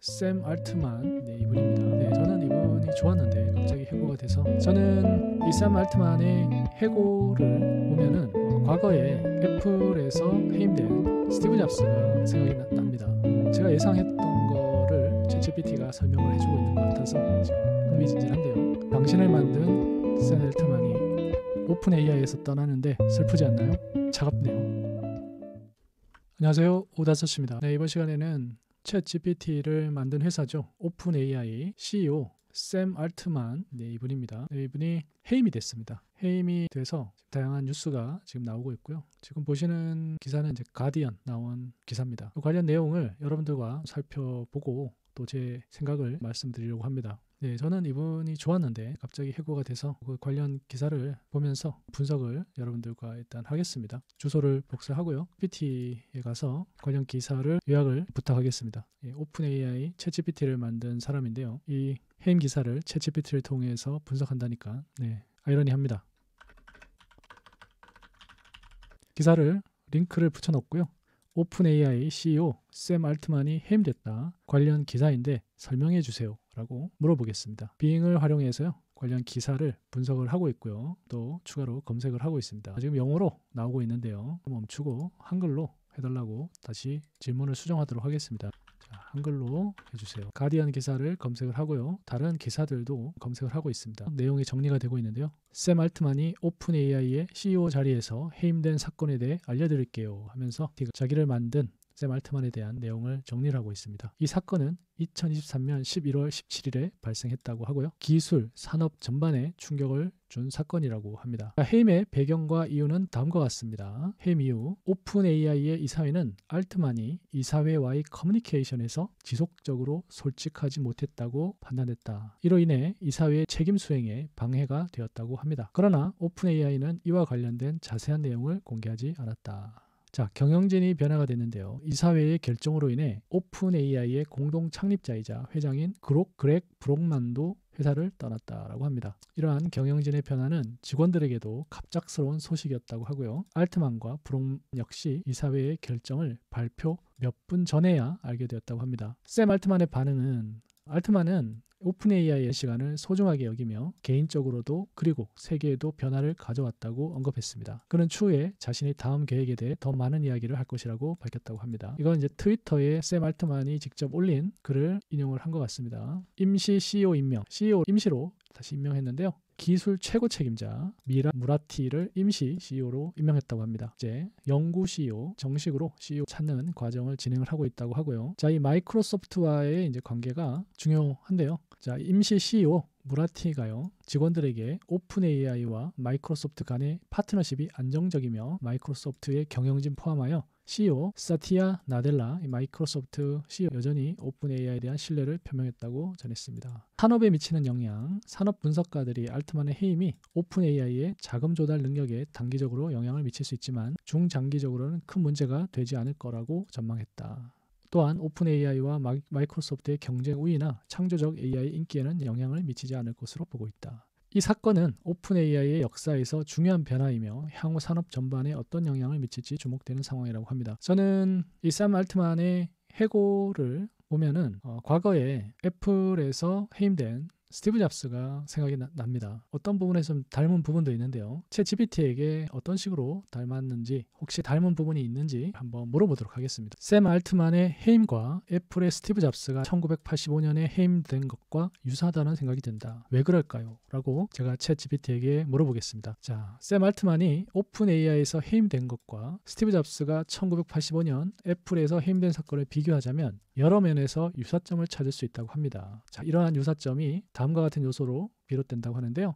샘 알트만 이분입니다. 저는 이분이 좋았는데 갑자기 해고가 돼서 저는 이 샘 알트만의 해고를 보면은 과거에 애플에서 해임된 스티브 잡스가 생각이 납니다. 제가 예상했던 거를 챗GPT가 설명을 해주고 있는 것 같아서 지금 흥미진진한데요. 당신을 만든 샘 알트만이 오픈 AI에서 떠나는데 슬프지 않나요? 차갑네요. 안녕하세요, 오다섯입니다. 이번 시간에는 챗 GPT를 만든 회사죠. 오픈 AI CEO 샘 알트만 이분입니다. 이분이 해임이 됐습니다. 해임이 돼서 다양한 뉴스가 지금 나오고 있고요. 지금 보시는 기사는 이제 가디언 나온 기사입니다. 관련 내용을 여러분들과 살펴보고 또 제 생각을 말씀드리려고 합니다. 저는 이분이 좋았는데 갑자기 해고가 돼서 그 관련 기사를 보면서 분석을 여러분들과 일단 하겠습니다. 주소를 복사하고요. PPT에 가서 관련 기사를 요약을 부탁하겠습니다. 오픈 AI 챗GPT를 만든 사람인데요. 이 해임 기사를 챗GPT를 통해서 분석한다니까 아이러니합니다. 기사를 링크를 붙여놓고요. 오픈 AI CEO 샘 알트만이 해임됐다. 관련 기사인데 설명해 주세요 라고 물어보겠습니다. 빙을 활용해서요. 관련 기사를 분석을 하고 있고요. 또 추가로 검색을 하고 있습니다. 지금 영어로 나오고 있는데요. 멈추고 한글로 해달라고 다시 질문을 수정하도록 하겠습니다. 한글로 해주세요. 가디언 기사를 검색을 하고요. 다른 기사들도 검색을 하고 있습니다. 내용이 정리가 되고 있는데요. 샘 알트만이 오픈 AI의 CEO 자리에서 해임된 사건에 대해 알려드릴게요 하면서 자기를 만든 샘 알트만에 대한 내용을 정리를 하고 있습니다. 이 사건은 2023년 11월 17일에 발생했다고 하고요. 기술, 산업 전반에 충격을 준 사건이라고 합니다. 해임의 배경과 이유는 다음과 같습니다. 해임 이후 오픈 AI의 이사회는 알트만이 이사회와의 커뮤니케이션에서 지속적으로 솔직하지 못했다고 판단했다. 이로 인해 이사회의 책임 수행에 방해가 되었다고 합니다. 그러나 오픈 AI는 이와 관련된 자세한 내용을 공개하지 않았다. 경영진이 변화가 됐는데요. 이사회의 결정으로 인해 오픈 AI의 공동 창립자이자 회장인 그렉 브록만도 회사를 떠났다라고 합니다. 이러한 경영진의 변화는 직원들에게도 갑작스러운 소식이었다고 하고요. 알트만과 브록 역시 이사회의 결정을 발표 몇 분 전에야 알게 되었다고 합니다. 샘 알트만의 반응은 알트만은 오픈 AI의 시간을 소중하게 여기며 개인적으로도 그리고 세계에도 변화를 가져왔다고 언급했습니다. 그는 추후에 자신이 다음 계획에 대해 더 많은 이야기를 할 것이라고 밝혔다고 합니다. 이건 이제 트위터에 샘 알트만이 직접 올린 글을 인용을 한 것 같습니다. 임시 CEO 임명, CEO 임시로 다시 임명했는데요. 기술 최고 책임자 미라 무라티를 임시 CEO로 임명했다고 합니다. 이제 영구 CEO, 정식으로 CEO 찾는 과정을 진행을 하고 있다고 하고요. 이 마이크로소프트와의 이제 관계가 중요한데요. 임시 CEO 무라티가요. 직원들에게 오픈 AI와 마이크로소프트 간의 파트너십이 안정적이며 마이크로소프트의 경영진 포함하여 CEO 사티아 나델라 마이크로소프트 CEO 여전히 오픈 AI에 대한 신뢰를 표명했다고 전했습니다. 산업에 미치는 영향, 산업 분석가들이 알트만의 해임이 오픈 AI의 자금 조달 능력에 단기적으로 영향을 미칠 수 있지만 중장기적으로는 큰 문제가 되지 않을 거라고 전망했다. 또한 오픈 AI와 마이크로소프트의 경쟁 우위나 창조적 AI 인기에는 영향을 미치지 않을 것으로 보고 있다. 이 사건은 오픈 AI의 역사에서 중요한 변화이며 향후 산업 전반에 어떤 영향을 미칠지 주목되는 상황이라고 합니다. 저는 이 샘 알트만의 해고를 보면은 과거에 애플에서 해임된 스티브 잡스가 생각이 납니다. 어떤 부분에서 좀 닮은 부분도 있는데요. 챗 GPT에게 어떤 식으로 닮았는지 혹시 닮은 부분이 있는지 한번 물어보도록 하겠습니다. 샘 알트만의 해임과 애플의 스티브 잡스가 1985년에 해임된 것과 유사하다는 생각이 든다. 왜 그럴까요? 라고 제가 챗 GPT에게 물어보겠습니다. 샘 알트만이 오픈 AI에서 해임된 것과 스티브 잡스가 1985년 애플에서 해임된 사건을 비교하자면 여러 면에서 유사점을 찾을 수 있다고 합니다. 이러한 유사점이 다음과 같은 요소로 비롯된다고 하는데요.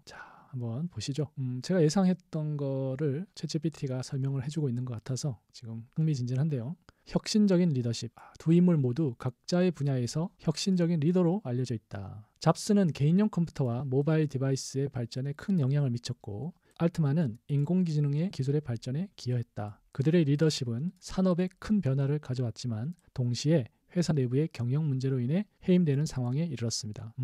한번 보시죠. 제가 예상했던 거를 챗GPT가 설명을 해주고 있는 것 같아서 지금 흥미진진한데요. 혁신적인 리더십. 두 인물 모두 각자의 분야에서 혁신적인 리더로 알려져 있다. 잡스는 개인용 컴퓨터와 모바일 디바이스의 발전에 큰 영향을 미쳤고 알트만은 인공지능의 기술의 발전에 기여했다. 그들의 리더십은 산업에 큰 변화를 가져왔지만 동시에 회사 내부의 경영 문제로 인해 해임되는 상황에 이르렀습니다.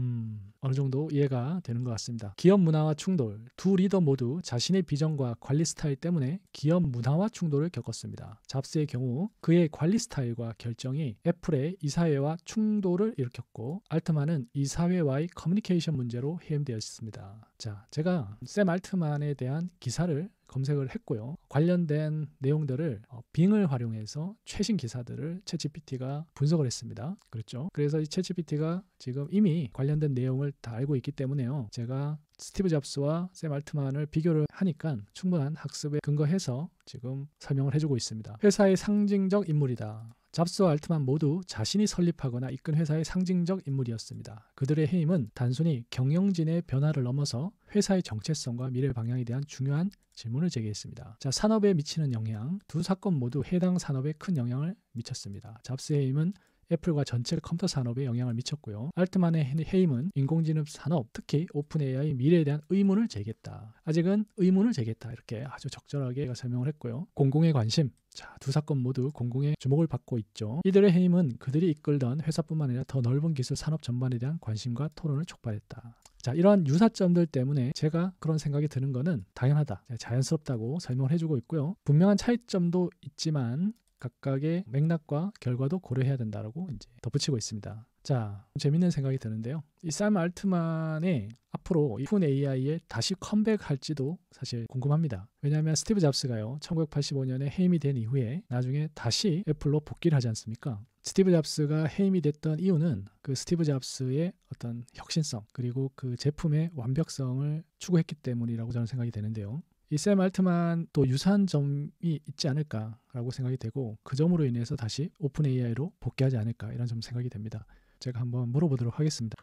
어느 정도 이해가 되는 것 같습니다. 기업 문화와 충돌. 두 리더 모두 자신의 비전과 관리 스타일 때문에 기업 문화와 충돌을 겪었습니다. 잡스의 경우 그의 관리 스타일과 결정이 애플의 이사회와 충돌을 일으켰고 알트만은 이사회와의 커뮤니케이션 문제로 해임되었습니다. 자, 제가 샘 알트만에 대한 기사를 검색을 했고요. 관련된 내용들을 빙을 활용해서 최신 기사들을 챗GPT가 분석을 했습니다. 그렇죠? 그래서 이 챗GPT가 지금 이미 관련된 내용을 다 알고 있기 때문에요. 제가 스티브 잡스와 샘 알트만을 비교를 하니까 충분한 학습에 근거해서 지금 설명을 해주고 있습니다. 회사의 상징적 인물이다. 잡스와 알트만 모두 자신이 설립하거나 이끈 회사의 상징적 인물이었습니다. 그들의 해임은 단순히 경영진의 변화를 넘어서 회사의 정체성과 미래 방향에 대한 중요한 질문을 제기했습니다. 자, 산업에 미치는 영향. 두 사건 모두 해당 산업에 큰 영향을 미쳤습니다. 잡스의 해임은 애플과 전체 컴퓨터 산업에 영향을 미쳤고요. 알트만의 해임은 인공지능 산업, 특히 오픈 AI 미래에 대한 의문을 제기했다. 아직은 의문을 제기했다. 이렇게 아주 적절하게 설명을 했고요. 공공의 관심. 자, 두 사건 모두 공공의 주목을 받고 있죠. 이들의 해임은 그들이 이끌던 회사뿐만 아니라 더 넓은 기술 산업 전반에 대한 관심과 토론을 촉발했다. 자, 이러한 유사점들 때문에 제가 그런 생각이 드는 거는 당연하다, 자연스럽다고 설명을 해주고 있고요. 분명한 차이점도 있지만 각각의 맥락과 결과도 고려해야 된다라고 이제 덧붙이고 있습니다. 자, 재밌는 생각이 드는데요. 이 샘 알트만의 앞으로 오픈 AI에 다시 컴백할지도 사실 궁금합니다. 왜냐하면 스티브 잡스가요, 1985년에 해임이 된 이후에 나중에 다시 애플로 복귀를 하지 않습니까? 스티브 잡스가 해임이 됐던 이유는 그 스티브 잡스의 어떤 혁신성 그리고 그 제품의 완벽성을 추구했기 때문이라고 저는 생각이 되는데요. 이 샘 알트만도 유사한 점이 있지 않을까라고 생각이 되고 그 점으로 인해서 다시 오픈 AI로 복귀하지 않을까 이런 점 생각이 됩니다. 제가 한번 물어보도록 하겠습니다.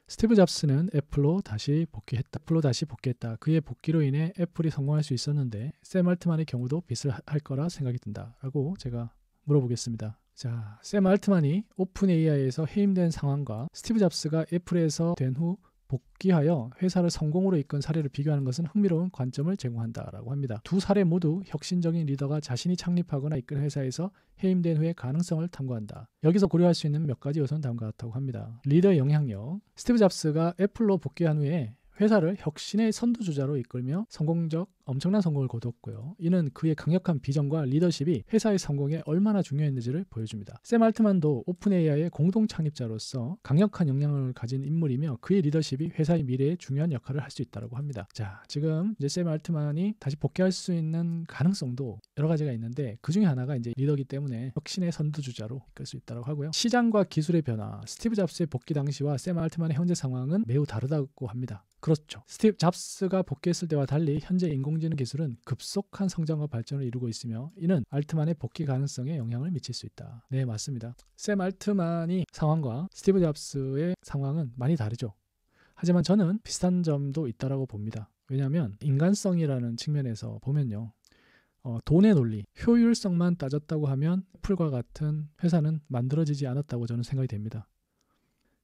스티브 잡스는 애플로 다시 복귀했다. 그의 복귀로 인해 애플이 성공할 수 있었는데 샘 알트만의 경우도 비슷할 거라 생각이 든다라고 제가 물어보겠습니다. 자, 샘 알트만이 오픈 AI에서 해임된 상황과 스티브 잡스가 애플에서 된 후 복귀하여 회사를 성공으로 이끈 사례를 비교하는 것은 흥미로운 관점을 제공한다라고 합니다. 두 사례 모두 혁신적인 리더가 자신이 창립하거나 이끈 회사에서 해임된 후의 가능성을 탐구한다. 여기서 고려할 수 있는 몇 가지 요소는 다음과 같다고 합니다. 리더의 영향력. 스티브 잡스가 애플로 복귀한 후에 회사를 혁신의 선두주자로 이끌며 엄청난 성공을 거두었고요. 이는 그의 강력한 비전과 리더십이 회사의 성공에 얼마나 중요했는지를 보여줍니다. 샘 알트만도 오픈 AI의 공동 창립자로서 강력한 영향을 가진 인물이며 그의 리더십이 회사의 미래에 중요한 역할을 할 수 있다고 합니다. 자, 지금 이제 샘 알트만이 다시 복귀할 수 있는 가능성도 여러 가지가 있는데 그 중에 하나가 이제 리더기 때문에 혁신의 선두주자로 이끌 수 있다고 하고요. 시장과 기술의 변화. 스티브 잡스의 복귀 당시와 샘 알트만의 현재 상황은 매우 다르다고 합니다. 그렇죠. 스티브 잡스가 복귀했을 때와 달리 현재 인공지능 기술은 급속한 성장과 발전을 이루고 있으며 이는 알트만의 복귀 가능성에 영향을 미칠 수 있다. 네, 맞습니다. 샘 알트만이 상황과 스티브 잡스의 상황은 많이 다르죠. 하지만 저는 비슷한 점도 있다고 봅니다. 왜냐하면 인간성이라는 측면에서 보면요. 돈의 논리, 효율성만 따졌다고 하면 애플과 같은 회사는 만들어지지 않았다고 저는 생각이 됩니다.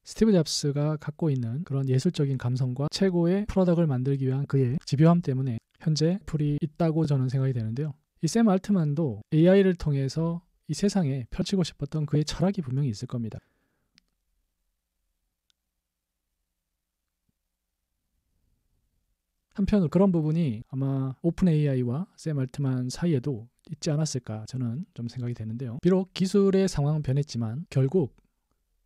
스티브 잡스가 갖고 있는 그런 예술적인 감성과 최고의 프로덕트를 만들기 위한 그의 집요함 때문에 현재 애플이 있다고 저는 생각이 되는데요. 이 샘 알트만도 AI를 통해서 이 세상에 펼치고 싶었던 그의 철학이 분명히 있을 겁니다. 한편으로 그런 부분이 아마 오픈 AI와 샘 알트만 사이에도 있지 않았을까 저는 좀 생각이 되는데요. 비록 기술의 상황은 변했지만 결국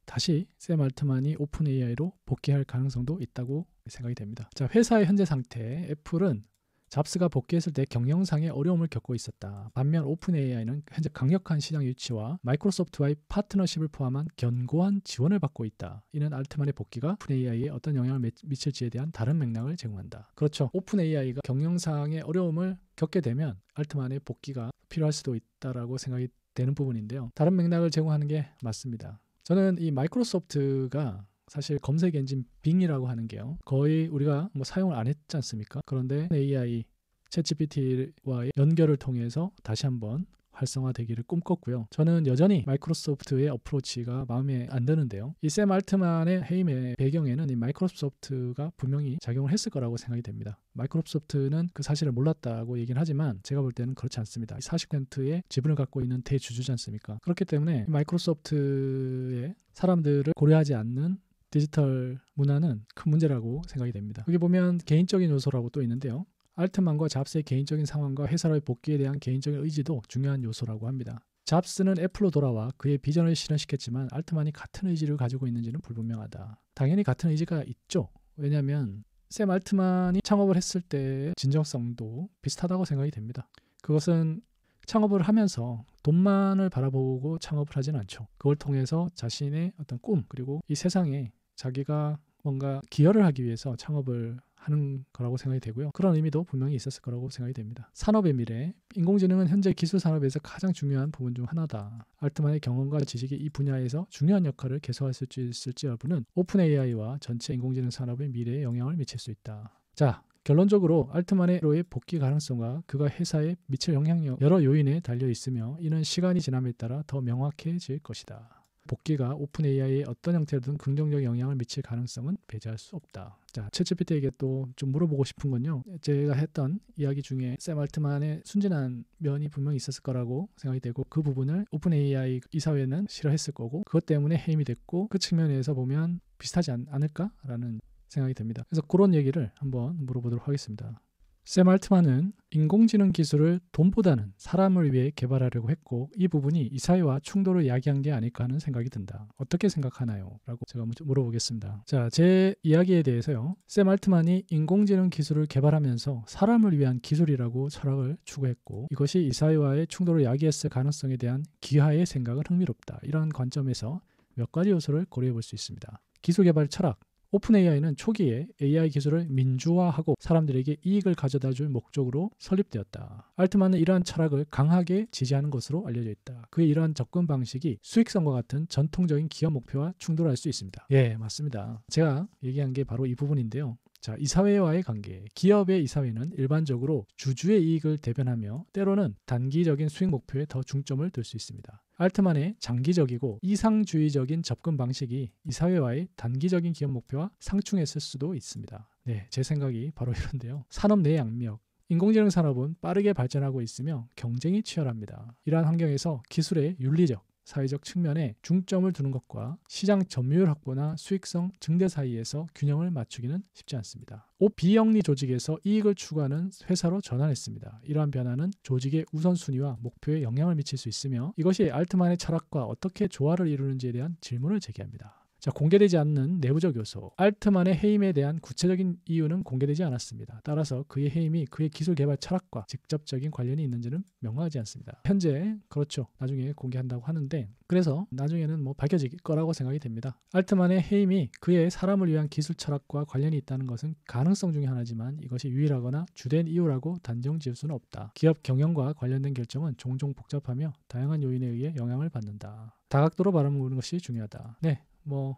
다시 샘 알트만이 오픈 AI로 복귀할 가능성도 있다고 생각이 됩니다. 자, 회사의 현재 상태. 애플은 잡스가 복귀했을 때 경영상의 어려움을 겪고 있었다. 반면 오픈 AI는 현재 강력한 시장 유치와 마이크로소프트와의 파트너십을 포함한 견고한 지원을 받고 있다. 이는 알트만의 복귀가 오픈 AI에 어떤 영향을 미칠지에 대한 다른 맥락을 제공한다. 그렇죠. 오픈 AI가 경영상의 어려움을 겪게 되면 알트만의 복귀가 필요할 수도 있다라고 생각이 되는 부분인데요. 다른 맥락을 제공하는 게 맞습니다. 저는 이 마이크로소프트가 사실 검색 엔진 빙이라고 하는 게요. 거의 우리가 사용을 안 했지 않습니까? 그런데 AI, 챗GPT와의 연결을 통해서 다시 한번 활성화되기를 꿈꿨고요. 저는 여전히 마이크로소프트의 어프로치가 마음에 안 드는데요. 이 샘 알트만의 해임의 배경에는 이 마이크로소프트가 분명히 작용을 했을 거라고 생각이 됩니다. 마이크로소프트는 그 사실을 몰랐다고 얘기는 하지만 제가 볼 때는 그렇지 않습니다. 40%의 지분을 갖고 있는 대주주지 않습니까? 그렇기 때문에 마이크로소프트의 사람들을 고려하지 않는 디지털 문화는 큰 문제라고 생각이 됩니다. 여기 보면 개인적인 요소라고 또 있는데요. 알트만과 잡스의 개인적인 상황과 회사로의 복귀에 대한 개인적인 의지도 중요한 요소라고 합니다. 잡스는 애플로 돌아와 그의 비전을 실현시켰지만 알트만이 같은 의지를 가지고 있는지는 불분명하다. 당연히 같은 의지가 있죠. 왜냐하면 샘 알트만이 창업을 했을 때의 진정성도 비슷하다고 생각이 됩니다. 그것은 창업을 하면서 돈만을 바라보고 창업을 하지는 않죠. 그걸 통해서 자신의 어떤 꿈 그리고 이 세상에 자기가 뭔가 기여를 하기 위해서 창업을 하는 거라고 생각이 되고요. 그런 의미도 분명히 있었을 거라고 생각이 됩니다. 산업의 미래, 인공지능은 현재 기술 산업에서 가장 중요한 부분 중 하나다. 알트만의 경험과 지식이 이 분야에서 중요한 역할을 계속할 수 있을지 여부는 오픈 AI와 전체 인공지능 산업의 미래에 영향을 미칠 수 있다. 자, 결론적으로 알트만의 복귀 가능성과 그가 회사에 미칠 영향력 여러 요인에 달려 있으며 이는 시간이 지남에 따라 더 명확해질 것이다. 복귀가 오픈 AI에 어떤 형태로든 긍정적 영향을 미칠 가능성은 배제할 수 없다. 자, 챗GPT에게 또 좀 물어보고 싶은 건요. 제가 했던 이야기 중에 샘 알트만의 순진한 면이 분명히 있었을 거라고 생각이 되고 그 부분을 오픈 AI 이사회는 싫어했을 거고 그것 때문에 해임이 됐고 그 측면에서 보면 비슷하지 않을까라는 생각이 듭니다. 그래서 그런 얘기를 한번 물어보도록 하겠습니다. 샘 알트만은 인공지능 기술을 돈보다는 사람을 위해 개발하려고 했고 이 부분이 이사회와 충돌을 야기한 게 아닐까 하는 생각이 든다. 어떻게 생각하나요? 라고 제가 물어보겠습니다. 자, 제 이야기에 대해서요. 샘 알트만이 인공지능 기술을 개발하면서 사람을 위한 기술이라고 철학을 추구했고 이것이 이사회와의 충돌을 야기했을 가능성에 대한 기하의 생각은 흥미롭다. 이런 관점에서 몇 가지 요소를 고려해 볼 수 있습니다. 기술 개발 철학. 오픈 AI는 초기에 AI 기술을 민주화하고 사람들에게 이익을 가져다 줄 목적으로 설립되었다. 알트만은 이러한 철학을 강하게 지지하는 것으로 알려져 있다. 그의 이러한 접근 방식이 수익성과 같은 전통적인 기업 목표와 충돌할 수 있습니다. 예, 맞습니다. 제가 얘기한 게 바로 이 부분인데요. 자, 이사회와의 관계. 기업의 이사회는 일반적으로 주주의 이익을 대변하며 때로는 단기적인 수익 목표에 더 중점을 둘 수 있습니다. 알트만의 장기적이고 이상주의적인 접근 방식이 이사회와의 단기적인 기업 목표와 상충했을 수도 있습니다. 네, 제 생각이 바로 이런데요. 산업 내 양력. 인공지능 산업은 빠르게 발전하고 있으며 경쟁이 치열합니다. 이러한 환경에서 기술의 윤리적, 사회적 측면에 중점을 두는 것과 시장 점유율 확보나 수익성 증대 사이에서 균형을 맞추기는 쉽지 않습니다. 비영리 조직에서 이익을 추구하는 회사로 전환했습니다. 이러한 변화는 조직의 우선순위와 목표에 영향을 미칠 수 있으며 이것이 알트만의 철학과 어떻게 조화를 이루는지에 대한 질문을 제기합니다. 자, 공개되지 않는 내부적 요소. 알트만의 해임에 대한 구체적인 이유는 공개되지 않았습니다. 따라서 그의 해임이 그의 기술 개발 철학과 직접적인 관련이 있는지는 명확하지 않습니다. 현재 그렇죠. 나중에 공개한다고 하는데 그래서 나중에는 밝혀질 거라고 생각이 됩니다. 알트만의 해임이 그의 사람을 위한 기술 철학과 관련이 있다는 것은 가능성 중에 하나지만 이것이 유일하거나 주된 이유라고 단정 지을 수는 없다. 기업 경영과 관련된 결정은 종종 복잡하며 다양한 요인에 의해 영향을 받는다. 다각도로 바라보는 것이 중요하다. 네.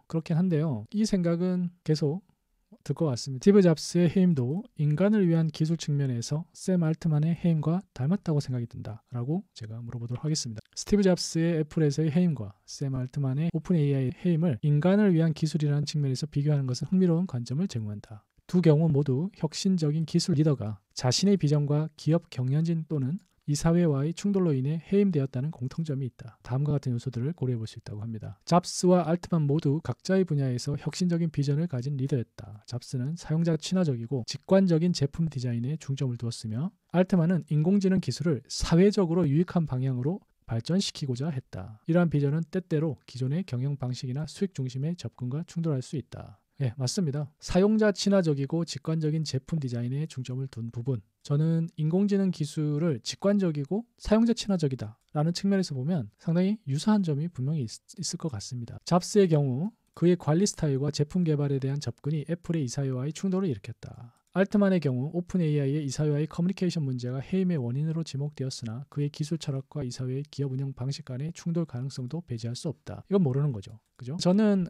그렇긴 한데요. 이 생각은 계속 들 것 같습니다. 스티브 잡스의 해임도 인간을 위한 기술 측면에서 샘 알트만의 해임과 닮았다고 생각이 든다라고 제가 물어보도록 하겠습니다. 스티브 잡스의 애플에서의 해임과 샘 알트만의 오픈 AI의 해임을 인간을 위한 기술이라는 측면에서 비교하는 것은 흥미로운 관점을 제공한다. 두 경우 모두 혁신적인 기술 리더가 자신의 비전과 기업 경영진 또는 이 사회와의 충돌로 인해 해임되었다는 공통점이 있다. 다음과 같은 요소들을 고려해 볼 수 있다고 합니다. 잡스와 알트만 모두 각자의 분야에서 혁신적인 비전을 가진 리더였다. 잡스는 사용자 친화적이고 직관적인 제품 디자인에 중점을 두었으며 알트만은 인공지능 기술을 사회적으로 유익한 방향으로 발전시키고자 했다. 이러한 비전은 때때로 기존의 경영 방식이나 수익 중심의 접근과 충돌할 수 있다. 예, 맞습니다. 사용자 친화적이고 직관적인 제품 디자인에 중점을 둔 부분. 저는 인공지능 기술을 직관적이고 사용자 친화적이다 라는 측면에서 보면 상당히 유사한 점이 분명히 있을 것 같습니다. 잡스의 경우 그의 관리 스타일과 제품 개발에 대한 접근이 애플의 이사회와의 충돌을 일으켰다. 알트만의 경우 오픈 AI의 이사회와의 커뮤니케이션 문제가 해임의 원인으로 지목되었으나 그의 기술 철학과 이사회의 기업 운영 방식 간의 충돌 가능성도 배제할 수 없다. 이건 모르는 거죠. 그죠? 저는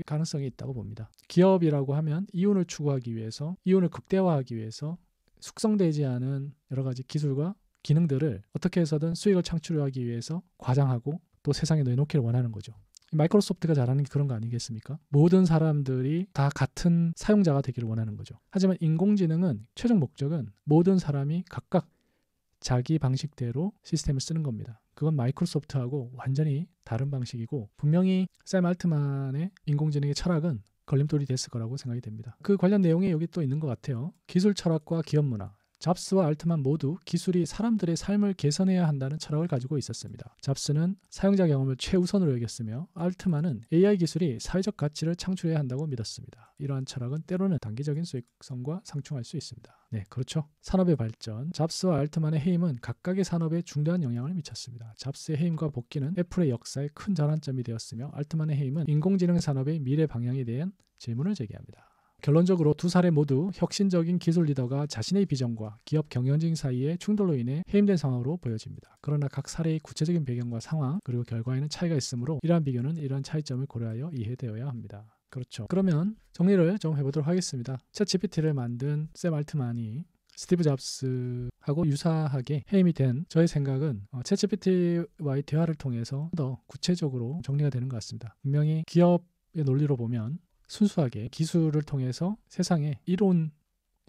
가능성이 있다고 봅니다. 기업이라고 하면 이윤을 추구하기 위해서, 이윤을 극대화하기 위해서 숙성되지 않은 여러 가지 기술과 기능들을 어떻게 해서든 수익을 창출하기 위해서 과장하고 또 세상에 내놓기를 원하는 거죠. 마이크로소프트가 잘하는 게 그런 거 아니겠습니까? 모든 사람들이 다 같은 사용자가 되기를 원하는 거죠. 하지만 인공지능은 최종 목적은 모든 사람이 각각 자기 방식대로 시스템을 쓰는 겁니다. 그건 마이크로소프트하고 완전히 다른 방식이고 분명히 샘 알트만의 인공지능의 철학은 걸림돌이 됐을 거라고 생각이 됩니다. 그 관련 내용이 여기 또 있는 것 같아요. 기술 철학과 기업 문화. 잡스와 알트만 모두 기술이 사람들의 삶을 개선해야 한다는 철학을 가지고 있었습니다. 잡스는 사용자 경험을 최우선으로 여겼으며 알트만은 AI 기술이 사회적 가치를 창출해야 한다고 믿었습니다. 이러한 철학은 때로는 단기적인 수익성과 상충할 수 있습니다. 네, 그렇죠. 산업의 발전. 잡스와 알트만의 해임은 각각의 산업에 중대한 영향을 미쳤습니다. 잡스의 해임과 복귀는 애플의 역사에 큰 전환점이 되었으며 알트만의 해임은 인공지능 산업의 미래 방향에 대한 질문을 제기합니다. 결론적으로 두 사례 모두 혁신적인 기술 리더가 자신의 비전과 기업 경영진 사이의 충돌로 인해 해임된 상황으로 보여집니다. 그러나 각 사례의 구체적인 배경과 상황 그리고 결과에는 차이가 있으므로 이러한 비교는 이러한 차이점을 고려하여 이해되어야 합니다. 그렇죠. 그러면 정리를 좀 해보도록 하겠습니다. 챗GPT를 만든 샘 알트만이 스티브 잡스하고 유사하게 해임이 된 저의 생각은 챗GPT와의 대화를 통해서 더 구체적으로 정리가 되는 것 같습니다. 분명히 기업의 논리로 보면 순수하게 기술을 통해서 세상에 이로운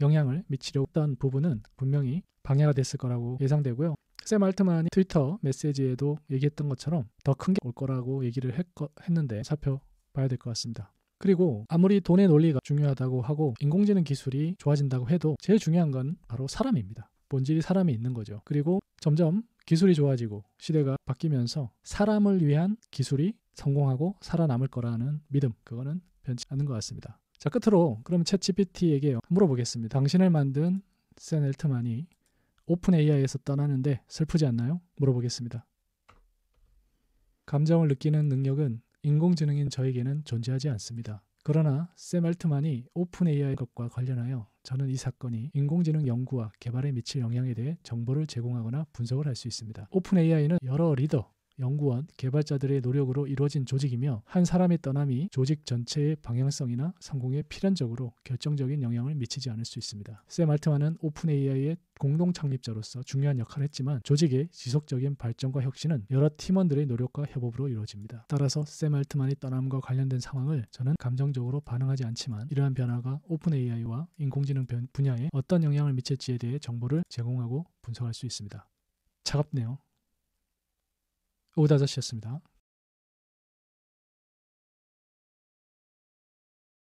영향을 미치려고 했던 부분은 분명히 방해가 됐을 거라고 예상되고요. 샘 알트만이 트위터 메시지에도 얘기했던 것처럼 더 큰 게 올 거라고 얘기를 했는데 살펴봐야 될 것 같습니다. 그리고 아무리 돈의 논리가 중요하다고 하고 인공지능 기술이 좋아진다고 해도 제일 중요한 건 바로 사람입니다. 본질이 사람이 있는 거죠. 그리고 점점 기술이 좋아지고 시대가 바뀌면서 사람을 위한 기술이 성공하고 살아남을 거라는 믿음, 그거는 변치 않는 것 같습니다. 자, 끝으로 그럼 챗GPT에게 물어보겠습니다. 당신을 만든 샘 알트만이 오픈 AI에서 떠나는데 슬프지 않나요? 물어보겠습니다. 감정을 느끼는 능력은 인공지능인 저에게는 존재하지 않습니다. 그러나 샘 알트만이 오픈 AI 것과 관련하여 저는 이 사건이 인공지능 연구와 개발에 미칠 영향에 대해 정보를 제공하거나 분석을 할 수 있습니다. 오픈 AI는 여러 리더, 연구원, 개발자들의 노력으로 이루어진 조직이며 한 사람의 떠남이 조직 전체의 방향성이나 성공에 필연적으로 결정적인 영향을 미치지 않을 수 있습니다. 샘 알트만은 오픈 AI의 공동 창립자로서 중요한 역할을 했지만 조직의 지속적인 발전과 혁신은 여러 팀원들의 노력과 협업으로 이루어집니다. 따라서 샘 알트만의 떠남과 관련된 상황을 저는 감정적으로 반응하지 않지만 이러한 변화가 오픈 AI와 인공지능 분야에 어떤 영향을 미칠지에 대해 정보를 제공하고 분석할 수 있습니다. 차갑네요. 오다저씨였습니다.